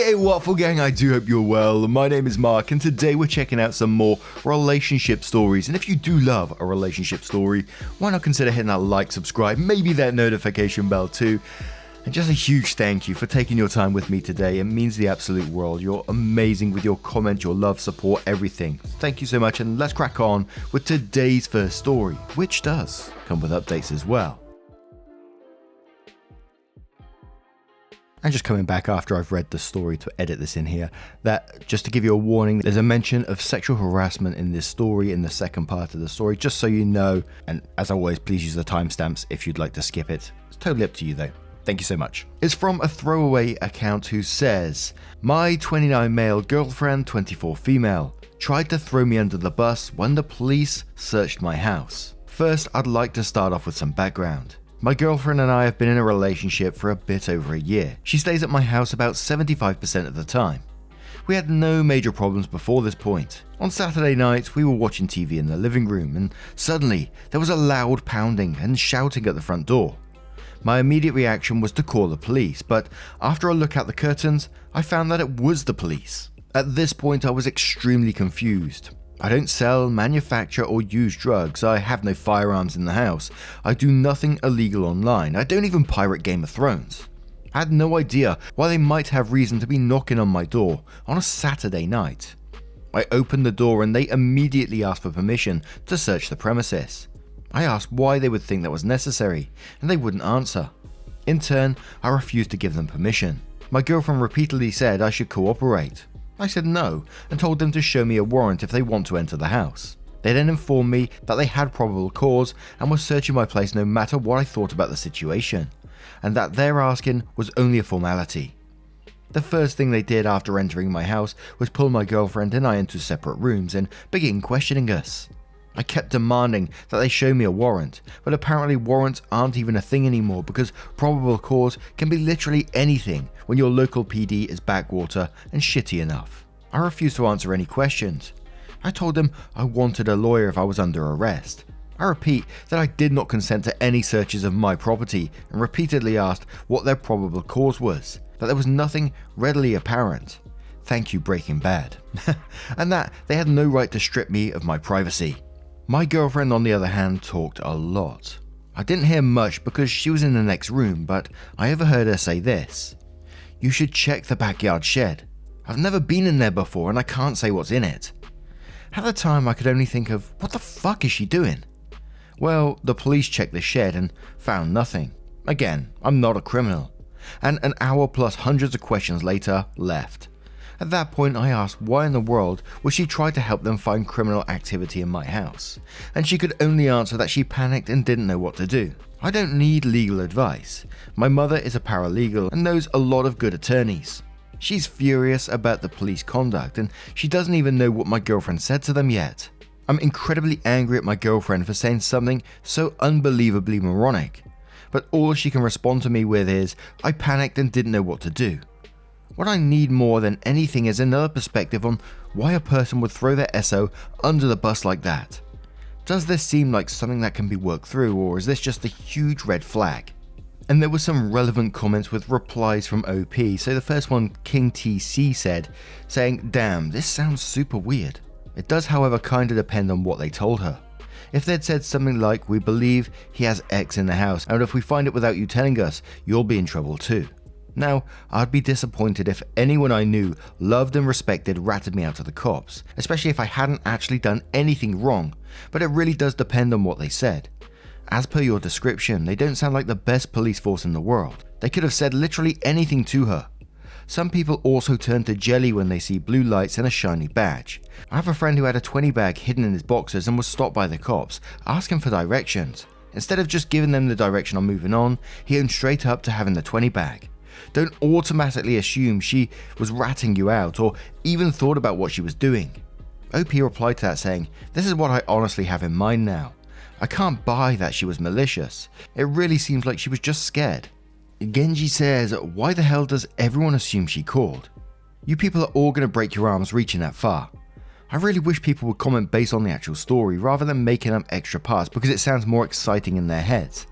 Hey, Waffle Gang, I do hope you're well. My name is Mark, and today we're checking out some more relationship stories. And if you do love a relationship story, why not consider hitting that like, subscribe, maybe that notification bell too. And just a huge thank you for taking your time with me today. It means the absolute world. You're amazing with your comment, your love, support, everything. Thank you so much, and let's crack on with today's first story, which does come with updates as well. And just coming back after I've read the story to edit this in here, that just to give you a warning, there's a mention of sexual harassment in this story in the second part of the story, just so you know. And as always, please use the timestamps if you'd like to skip it. It's totally up to you though. Thank you so much. It's from a throwaway account who says, my 29 male girlfriend, 24 female, tried to throw me under the bus when the police searched my house. First, I'd like to start off with some background. My girlfriend and I have been in a relationship for a bit over a year. She stays at my house about 75% of the time. We had no major problems before this point. On Saturday night, we were watching TV in the living room, and suddenly there was a loud pounding and shouting at the front door. My immediate reaction was to call the police, but after a look out the curtains, I found that it was the police. At this point, I was extremely confused. I don't sell, manufacture, or use drugs. I have no firearms in the house. I do nothing illegal online. I don't even pirate Game of Thrones. I had no idea why they might have reason to be knocking on my door on a Saturday night. I opened the door and they immediately asked for permission to search the premises. I asked why they would think that was necessary, and they wouldn't answer. In turn, I refused to give them permission. My girlfriend repeatedly said I should cooperate. I said no, and told them to show me a warrant if they want to enter the house. They then informed me that they had probable cause and were searching my place no matter what I thought about the situation, and that their asking was only a formality. The first thing they did after entering my house was pull my girlfriend and I into separate rooms and begin questioning us. I kept demanding that they show me a warrant, but apparently warrants aren't even a thing anymore because probable cause can be literally anything when your local PD is backwater and shitty enough. I refused to answer any questions. I told them I wanted a lawyer if I was under arrest. I repeat that I did not consent to any searches of my property and repeatedly asked what their probable cause was, that there was nothing readily apparent. Thank you, Breaking Bad. And that they had no right to strip me of my privacy. My girlfriend, on the other hand, talked a lot. I didn't hear much because she was in the next room, but I overheard her say this. You should check the backyard shed. I've never been in there before and I can't say what's in it. At the time, I could only think of, what the fuck is she doing? Well, the police checked the shed and found nothing. Again, I'm not a criminal. And an hour plus hundreds of questions later, left. At that point, I asked why in the world would she try to help them find criminal activity in my house, and she could only answer that she panicked and didn't know what to do. I don't need legal advice. My mother is a paralegal and knows a lot of good attorneys. She's furious about the police conduct, and she doesn't even know what my girlfriend said to them yet. I'm incredibly angry at my girlfriend for saying something so unbelievably moronic, but all she can respond to me with is, I panicked and didn't know what to do. What I need more than anything is another perspective on why a person would throw their SO under the bus like that. Does this seem like something that can be worked through, or is this just a huge red flag? And there were some relevant comments with replies from OP. So the first one, King TC said, saying, damn, this sounds super weird. It does, however, kinda depend on what they told her. If they'd said something like, we believe he has X in the house, and if we find it without you telling us, you'll be in trouble too. Now, I'd be disappointed if anyone I knew, loved and respected, ratted me out to the cops, especially if I hadn't actually done anything wrong, but it really does depend on what they said. As per your description, they don't sound like the best police force in the world. They could have said literally anything to her. Some people also turn to jelly when they see blue lights and a shiny badge. I have a friend who had a 20 bag hidden in his boxers and was stopped by the cops, asking for directions. Instead of just giving them the direction on moving on, he owned straight up to having the 20 bag. Don't automatically assume she was ratting you out or even thought about what she was doing. OP replied to that saying, this is what I honestly have in mind now. I can't buy that she was malicious. It really seems like she was just scared. Genji says, why the hell does everyone assume she called? You people are all going to break your arms reaching that far. I really wish people would comment based on the actual story rather than making up extra parts because it sounds more exciting in their heads.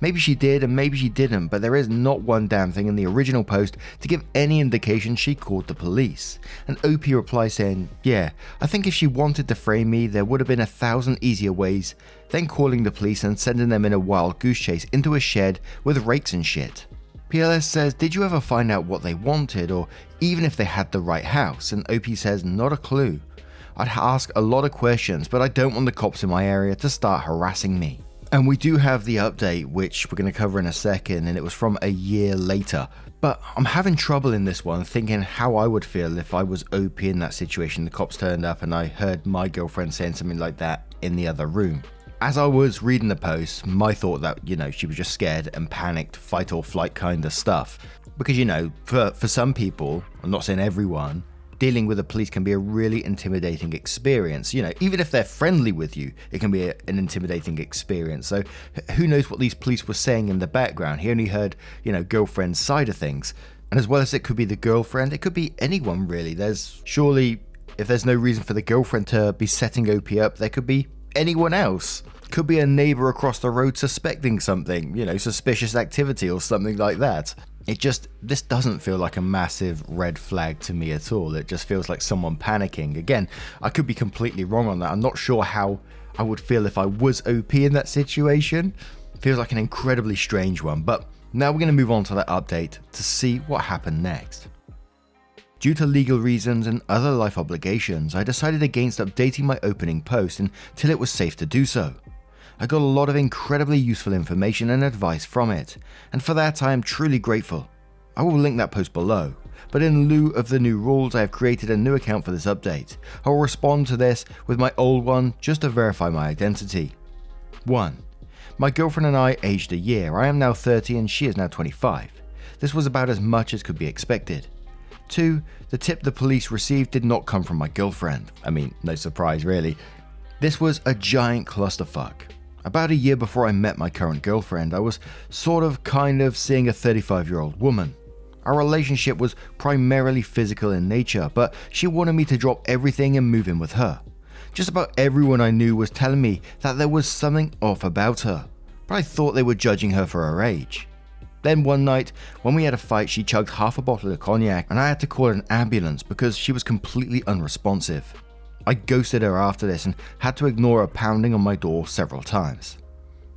Maybe she did and maybe she didn't, but there is not one damn thing in the original post to give any indication she called the police. And OP replies saying, yeah, I think if she wanted to frame me, there would have been 1,000 easier ways than calling the police and sending them in a wild goose chase into a shed with rakes and shit. PLS says, did you ever find out what they wanted, or even if they had the right house? And OP says, not a clue. I'd ask a lot of questions, but I don't want the cops in my area to start harassing me. And we do have the update, which we're going to cover in a second, and it was from a year later. But I'm having trouble in this one thinking how I would feel if I was OP in that situation. The cops turned up and I heard my girlfriend saying something like that in the other room. As I was reading the post, my thought that, she was just scared and panicked, fight or flight kind of stuff. Because, for some people, I'm not saying everyone, dealing with the police can be a really intimidating experience. Even if they're friendly with you, it can be an intimidating experience. So who knows what these police were saying in the background? He only heard, girlfriend's side of things. And as well as it could be the girlfriend, it could be anyone really. Surely, if there's no reason for the girlfriend to be setting OP up, there could be anyone else. Could be a neighbor across the road suspecting something, suspicious activity or something like that. This doesn't feel like a massive red flag to me at all. It just feels like someone panicking. Again, I could be completely wrong on that. I'm not sure how I would feel if I was OP in that situation. Feels like an incredibly strange one, but now we're going to move on to that update to see what happened next. Due to legal reasons and other life obligations, I decided against updating my opening post until it was safe to do so. I got a lot of incredibly useful information and advice from it, and for that I am truly grateful. I will link that post below, but in lieu of the new rules I have created a new account for this update. I will respond to this with my old one just to verify my identity. 1. My girlfriend and I aged a year. I am now 30 and she is now 25. This was about as much as could be expected. 2. The tip the police received did not come from my girlfriend. I mean, no surprise really. This was a giant clusterfuck. About a year before I met my current girlfriend, I was kind of seeing a 35-year-old woman. Our relationship was primarily physical in nature, but she wanted me to drop everything and move in with her. Just about everyone I knew was telling me that there was something off about her, but I thought they were judging her for her age. Then one night, when we had a fight, she chugged half a bottle of cognac and I had to call an ambulance because she was completely unresponsive. I ghosted her after this and had to ignore her pounding on my door several times.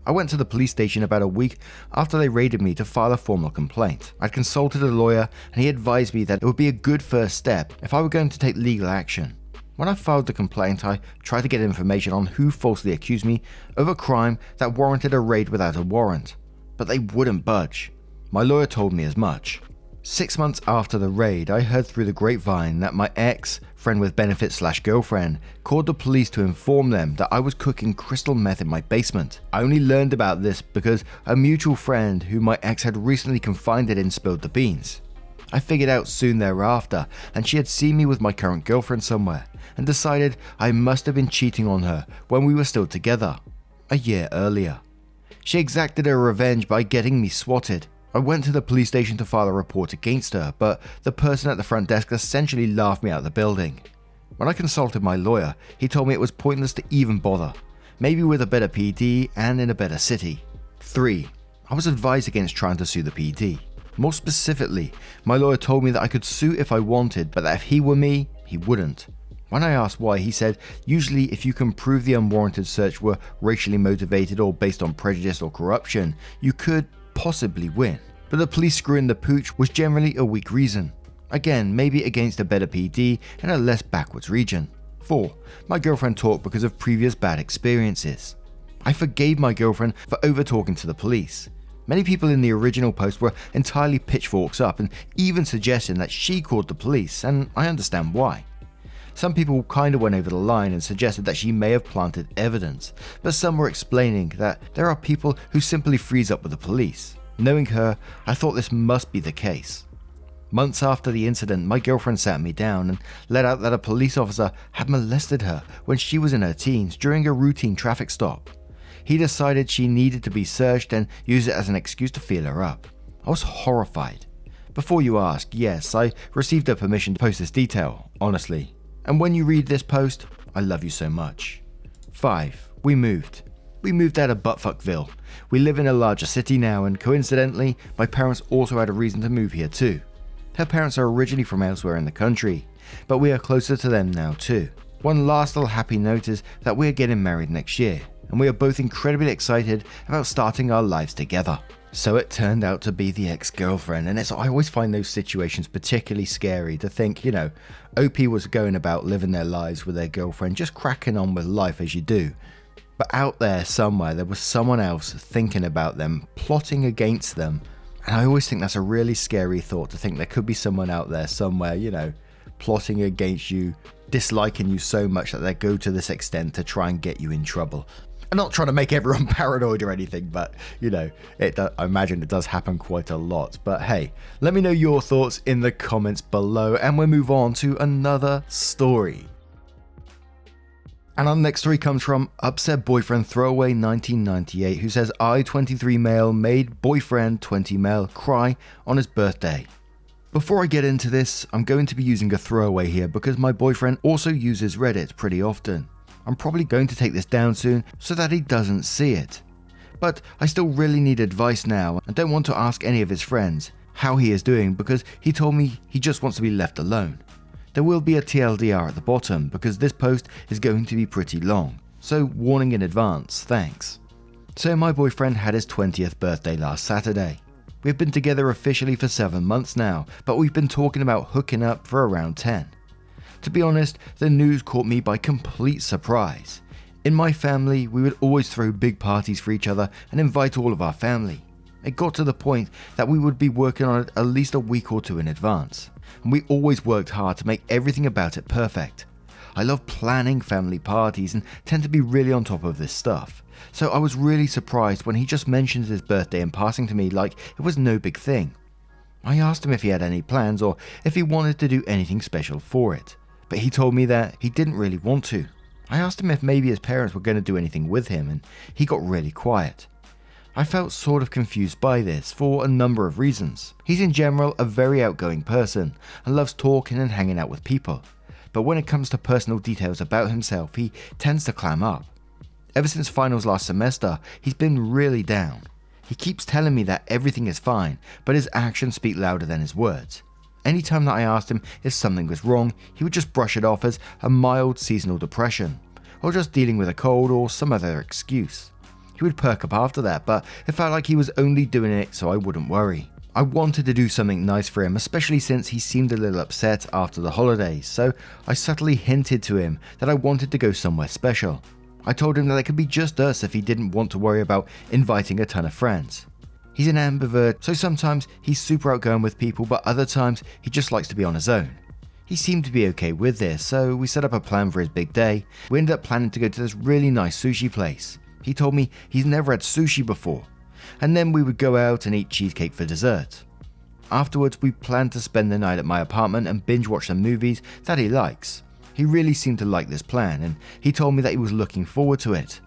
I went to the police station about a week after they raided me to file a formal complaint. I'd consulted a lawyer and he advised me that it would be a good first step if I were going to take legal action. When I filed the complaint, I tried to get information on who falsely accused me of a crime that warranted a raid without a warrant, but they wouldn't budge. My lawyer told me as much. 6 months after the raid, I heard through the grapevine that my ex, friend with benefits / girlfriend, called the police to inform them that I was cooking crystal meth in my basement. I only learned about this because a mutual friend who my ex had recently confided in spilled the beans. I figured out soon thereafter, and she had seen me with my current girlfriend somewhere, and decided I must have been cheating on her when we were still together, a year earlier. She exacted her revenge by getting me swatted. I went to the police station to file a report against her, but the person at the front desk essentially laughed me out of the building. When I consulted my lawyer, he told me it was pointless to even bother, maybe with a better PD and in a better city. 3. I was advised against trying to sue the PD. More specifically, my lawyer told me that I could sue if I wanted, but that if he were me, he wouldn't. When I asked why, he said, usually if you can prove the unwarranted search were racially motivated or based on prejudice or corruption, you could possibly win. But the police screwing the pooch was generally a weak reason. Again, maybe against a better PD in a less backwards region. 4. My girlfriend talked because of previous bad experiences. I forgave my girlfriend for over-talking to the police. Many people in the original post were entirely pitchforks up and even suggesting that she called the police, and I understand why. Some people kinda went over the line and suggested that she may have planted evidence, but some were explaining that there are people who simply freeze up with the police. Knowing her, I thought this must be the case. Months after the incident, my girlfriend sat me down and let out that a police officer had molested her when she was in her teens during a routine traffic stop. He decided she needed to be searched and used it as an excuse to feel her up. I was horrified. Before you ask, yes, I received her permission to post this detail, honestly. And when you read this post, I love you so much. 5. We moved. We moved out of Buttfuckville. We live in a larger city now, and coincidentally, my parents also had a reason to move here too. Her parents are originally from elsewhere in the country, but we are closer to them now too. One last little happy note is that we are getting married next year, and we are both incredibly excited about starting our lives together. So it turned out to be the ex-girlfriend, and I always find those situations particularly scary to think, OP was going about living their lives with their girlfriend, just cracking on with life as you do. But out there somewhere, there was someone else thinking about them, plotting against them. And I always think that's a really scary thought, to think there could be someone out there somewhere, plotting against you, disliking you so much that they go to this extent to try and get you in trouble. I'm not trying to make everyone paranoid or anything, but, I imagine it does happen quite a lot. But hey, let me know your thoughts in the comments below, and we'll move on to another story. And our next story comes from Upset Boyfriend Throwaway 1998, who says, I, 23 male, made boyfriend 20 male cry on his birthday. Before I get into this, I'm going to be using a throwaway here because my boyfriend also uses Reddit pretty often. I'm probably going to take this down soon so that he doesn't see it. But I still really need advice now and don't want to ask any of his friends how he is doing because he told me he just wants to be left alone. There will be a TLDR at the bottom because this post is going to be pretty long, so warning in advance, thanks. So my boyfriend had his 20th birthday last Saturday. We've been together officially for 7 months now, but we've been talking about hooking up for around 10. To be honest, the news caught me by complete surprise. In my family, we would always throw big parties for each other and invite all of our family. It got to the point that we would be working on it at least a week or two in advance, and we always worked hard to make everything about it perfect. I love planning family parties and tend to be really on top of this stuff, so I was really surprised when he just mentioned his birthday in passing to me like it was no big thing. I asked him if he had any plans or if he wanted to do anything special for it, but he told me that he didn't really want to. I asked him if maybe his parents were going to do anything with him, and he got really quiet. I felt sort of confused by this for a number of reasons. He's in general a very outgoing person and loves talking and hanging out with people, but when it comes to personal details about himself, he tends to clam up. Ever since finals last semester, he's been really down. He keeps telling me that everything is fine, but his actions speak louder than his words. Anytime that I asked him if something was wrong, he would just brush it off as a mild seasonal depression, or just dealing with a cold or some other excuse. He would perk up after that, but it felt like he was only doing it so I wouldn't worry. I wanted to do something nice for him, especially since he seemed a little upset after the holidays, so I subtly hinted to him that I wanted to go somewhere special. I told him that it could be just us if he didn't want to worry about inviting a ton of friends. He's an ambivert, so sometimes he's super outgoing with people, but other times he just likes to be on his own. He seemed to be okay with this, so we set up a plan for his big day. We ended up planning to go to this really nice sushi place. He told me he's never had sushi before, and then we would go out and eat cheesecake for dessert. Afterwards, we planned to spend the night at my apartment and binge watch some movies that he likes. He really seemed to like this plan, and he told me that he was looking forward to it.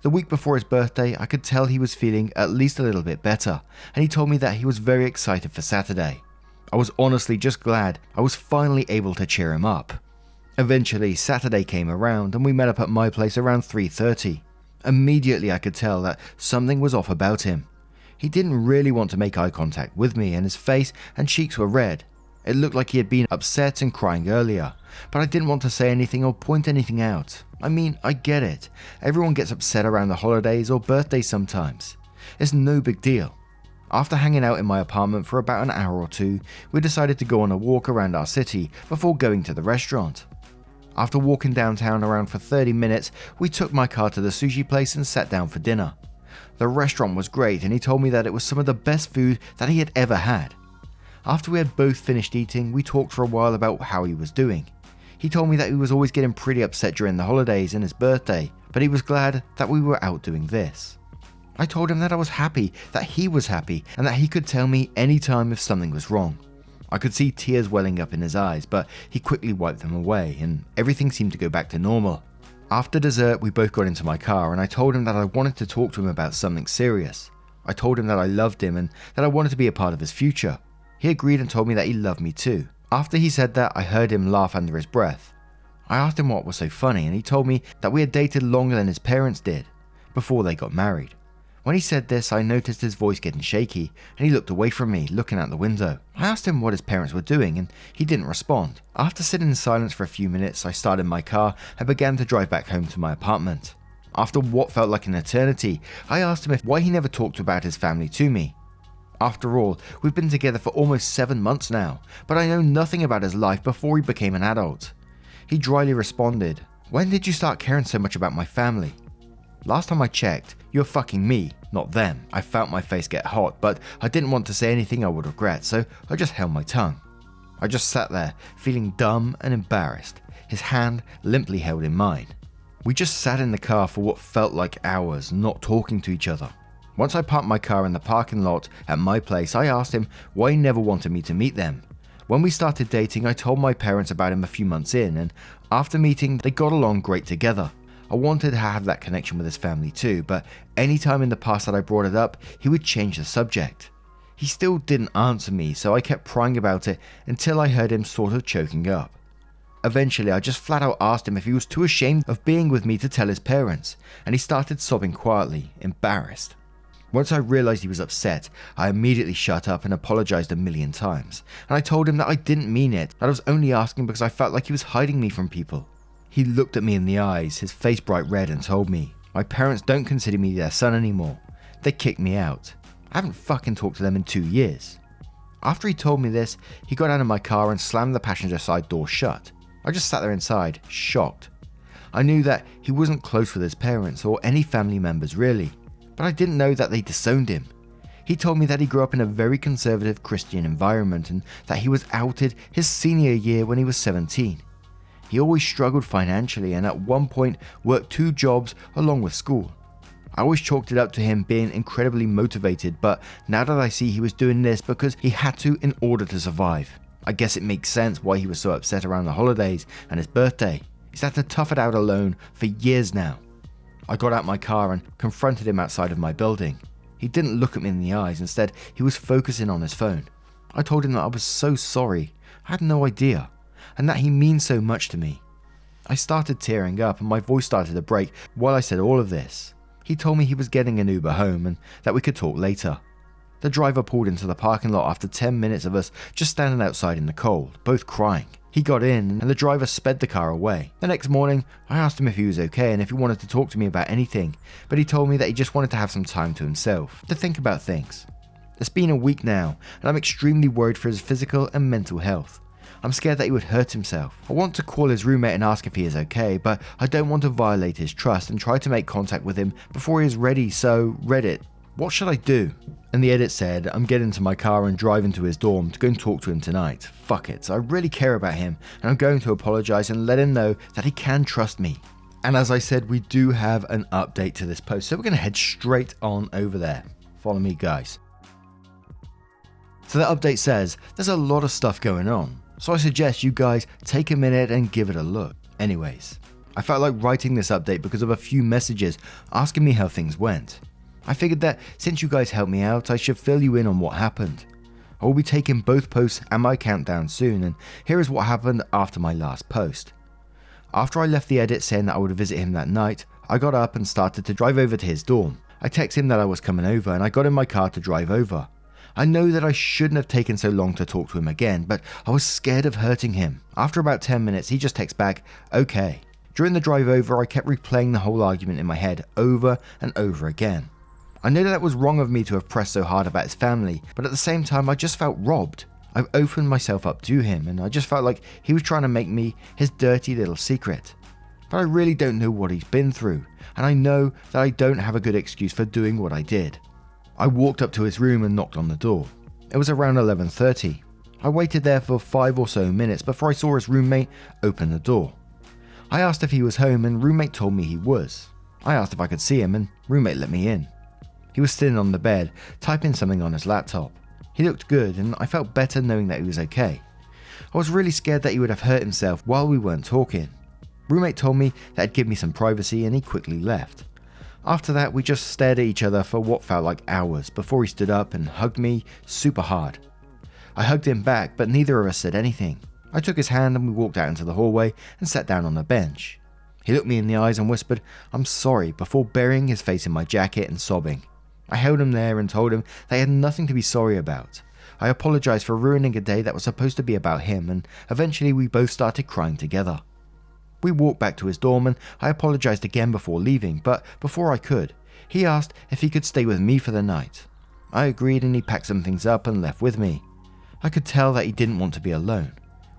The week before his birthday, I could tell he was feeling at least a little bit better, and he told me that he was very excited for Saturday. I was honestly just glad I was finally able to cheer him up. Eventually, Saturday came around and we met up at my place around 3:30. Immediately I could tell that something was off about him. He didn't really want to make eye contact with me, and his face and cheeks were red. It looked like he had been upset and crying earlier, but I didn't want to say anything or point anything out. I mean, I get it. Everyone gets upset around the holidays or birthdays sometimes. It's no big deal. After hanging out in my apartment for about an hour or two, we decided to go on a walk around our city before going to the restaurant. After walking downtown around for 30 minutes, we took my car to the sushi place and sat down for dinner. The restaurant was great, and he told me that it was some of the best food that he had ever had. After we had both finished eating, we talked for a while about how he was doing. He told me that he was always getting pretty upset during the holidays and his birthday, but he was glad that we were out doing this. I told him that I was happy, that he was happy, and that he could tell me anytime if something was wrong. I could see tears welling up in his eyes, but he quickly wiped them away, and everything seemed to go back to normal. After dessert, we both got into my car, and I told him that I wanted to talk to him about something serious. I told him that I loved him and that I wanted to be a part of his future. He agreed and told me that he loved me too. After he said that, I heard him laugh under his breath. I asked him what was so funny, and he told me that we had dated longer than his parents did, before they got married. When he said this, I noticed his voice getting shaky, and he looked away from me, looking out the window. I asked him what his parents were doing, and he didn't respond. After sitting in silence for a few minutes, I started my car and began to drive back home to my apartment. After what felt like an eternity, I asked him why he never talked about his family to me. After all, we've been together for almost 7 months now, but I know nothing about his life before he became an adult. He dryly responded, "When did you start caring so much about my family?" Last time I checked, you're fucking me, not them. I felt my face get hot, but I didn't want to say anything I would regret, so I just held my tongue. I just sat there, feeling dumb and embarrassed, his hand limply held in mine. We just sat in the car for what felt like hours, not talking to each other. Once I parked my car in the parking lot at my place, I asked him why he never wanted me to meet them. When we started dating, I told my parents about him a few months in, and after meeting, they got along great together. I wanted to have that connection with his family too, but any time in the past that I brought it up, he would change the subject. He still didn't answer me, so I kept prying about it until I heard him sort of choking up. Eventually, I just flat out asked him if he was too ashamed of being with me to tell his parents, and he started sobbing quietly, embarrassed. Once I realized he was upset, I immediately shut up and apologized a million times, and I told him that I didn't mean it, that I was only asking because I felt like he was hiding me from people. He looked at me in the eyes, his face bright red, and told me, "My parents don't consider me their son anymore. They kicked me out. I haven't fucking talked to them in 2 years." After he told me this, he got out of my car and slammed the passenger side door shut. I just sat there inside, shocked. I knew that he wasn't close with his parents or any family members really, but I didn't know that they disowned him. He told me that he grew up in a very conservative Christian environment and that he was outed his senior year when he was 17. He always struggled financially and at one point worked 2 jobs along with school. I always chalked it up to him being incredibly motivated, but now that I see he was doing this because he had to in order to survive, I guess it makes sense why he was so upset around the holidays and his birthday. He's had to tough it out alone for years now. I got out my car and confronted him outside of my building. He didn't look at me in the eyes, instead he was focusing on his phone. I told him that I was so sorry, I had no idea, and that he means so much to me. I started tearing up and my voice started to break while I said all of this. He told me he was getting an Uber home and that we could talk later. The driver pulled into the parking lot after 10 minutes of us just standing outside in the cold, both crying. He got in and the driver sped the car away. The next morning, I asked him if he was okay and if he wanted to talk to me about anything, but he told me that he just wanted to have some time to himself, to think about things. It's been a week now, and I'm extremely worried for his physical and mental health. I'm scared that he would hurt himself. I want to call his roommate and ask if he is okay, but I don't want to violate his trust and try to make contact with him before he is ready, so Reddit, what should I do? And the edit said, I'm getting into my car and driving to his dorm to go and talk to him tonight. Fuck it, I really care about him and I'm going to apologize and let him know that he can trust me. And as I said, we do have an update to this post, so we're going to head straight on over there. Follow me, guys. So that update says, there's a lot of stuff going on, so I suggest you guys take a minute and give it a look. Anyways, I felt like writing this update because of a few messages asking me how things went. I figured that since you guys helped me out, I should fill you in on what happened. I will be taking both posts and my countdown soon, and here is what happened after my last post. After I left the edit saying that I would visit him that night, I got up and started to drive over to his dorm. I texted him that I was coming over and I got in my car to drive over. I know that I shouldn't have taken so long to talk to him again, but I was scared of hurting him. After about 10 minutes, he just texts back, okay. During the drive over, I kept replaying the whole argument in my head over and over again. I know that was wrong of me to have pressed so hard about his family, but at the same time I just felt robbed. I've opened myself up to him and I just felt like he was trying to make me his dirty little secret. But I really don't know what he's been through, and I know that I don't have a good excuse for doing what I did. I walked up to his room and knocked on the door. It was around 11:30. I waited there for 5 or so minutes before I saw his roommate open the door. I asked if he was home and roommate told me he was. I asked if I could see him and roommate let me in. He was sitting on the bed, typing something on his laptop. He looked good and I felt better knowing that he was okay. I was really scared that he would have hurt himself while we weren't talking. Roommate told me that he'd give me some privacy and he quickly left. After that, we just stared at each other for what felt like hours before he stood up and hugged me super hard. I hugged him back, but neither of us said anything. I took his hand and we walked out into the hallway and sat down on a bench. He looked me in the eyes and whispered, "I'm sorry," before burying his face in my jacket and sobbing. I held him there and told him they had nothing to be sorry about. I apologized for ruining a day that was supposed to be about him, and eventually we both started crying together. We walked back to his dorm and I apologized again before leaving, but before I could, he asked if he could stay with me for the night. I agreed and he packed some things up and left with me. I could tell that he didn't want to be alone.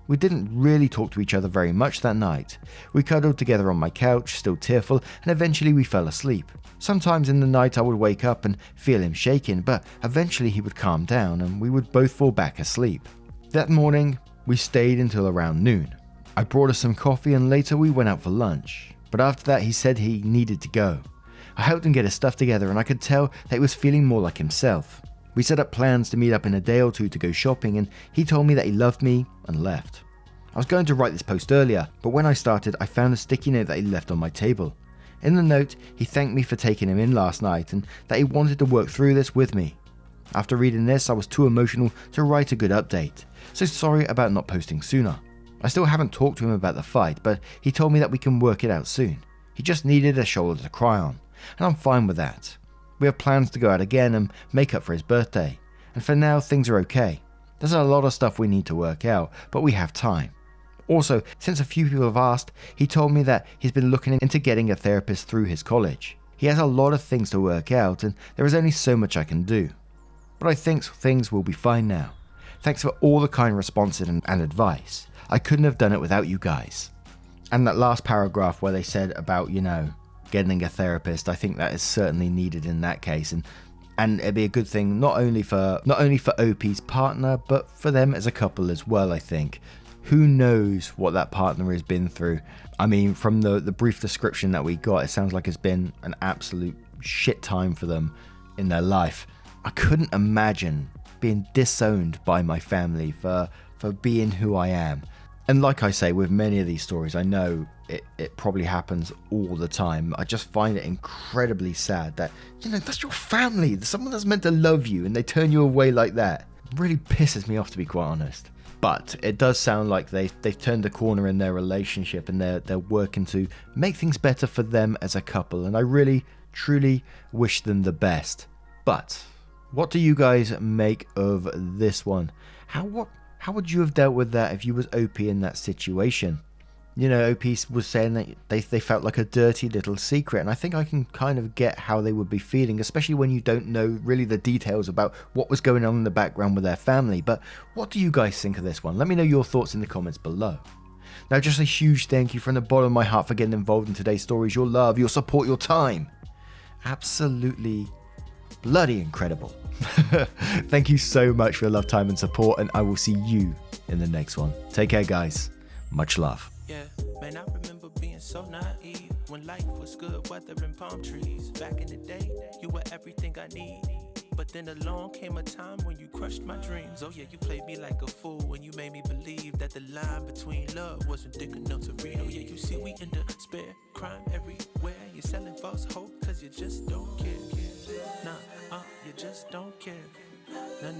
We didn't really talk to each other very much that night. We cuddled together on my couch, still tearful, and eventually we fell asleep. Sometimes in the night I would wake up and feel him shaking, but eventually he would calm down and we would both fall back asleep. That morning, we stayed until around noon. I brought us some coffee and later we went out for lunch, but after that he said he needed to go. I helped him get his stuff together and I could tell that he was feeling more like himself. We set up plans to meet up in a day or two to go shopping and he told me that he loved me and left. I was going to write this post earlier, but when I started I found a sticky note that he left on my table. In the note, he thanked me for taking him in last night and that he wanted to work through this with me. After reading this, I was too emotional to write a good update, so sorry about not posting sooner. I still haven't talked to him about the fight, but he told me that we can work it out soon. He just needed a shoulder to cry on, and I'm fine with that. We have plans to go out again and make up for his birthday, and for now things are okay. There's a lot of stuff we need to work out, but we have time. Also, since a few people have asked, he told me that he's been looking into getting a therapist through his college. He has a lot of things to work out and there is only so much I can do. But I think things will be fine now. Thanks for all the kind responses and advice. I couldn't have done it without you guys. And that last paragraph where they said about, getting a therapist, I think that is certainly needed in that case, and it'd be a good thing not only for OP's partner, but for them as a couple as well, I think. Who knows what that partner has been through? I mean, from the brief description that we got, it sounds like it's been an absolute shit time for them in their life. I couldn't imagine being disowned by my family for being who I am. And like I say, with many of these stories, I know it probably happens all the time. I just find it incredibly sad that, that's your family, someone that's meant to love you, and they turn you away like that. It really pisses me off, to be quite honest. But it does sound like they've turned a corner in their relationship and they're working to make things better for them as a couple. And I really, truly wish them the best. But what do you guys make of this one? How would you have dealt with that if you was OP in that situation? OP was saying that they felt like a dirty little secret, and I think I can kind of get how they would be feeling, especially when you don't know really the details about what was going on in the background with their family. But what do you guys think of this one? Let me know your thoughts in the comments below. Now, just a huge thank you from the bottom of my heart for getting involved in today's stories. Your love, your support, your time. Absolutely bloody incredible. Thank you so much for your love, time, and support, and I will see you in the next one. Take care, guys. Much love. Yeah, man, I remember being so naive when life was good, weather and palm trees. Back in the day, you were everything I need. But then along came a time when you crushed my dreams. Oh yeah, you played me like a fool when you made me believe that the line between love wasn't thick enough to read. Oh yeah, you see we in despair, crime everywhere. You're selling false hope cause you just don't care. Nah, you just don't care. Nah,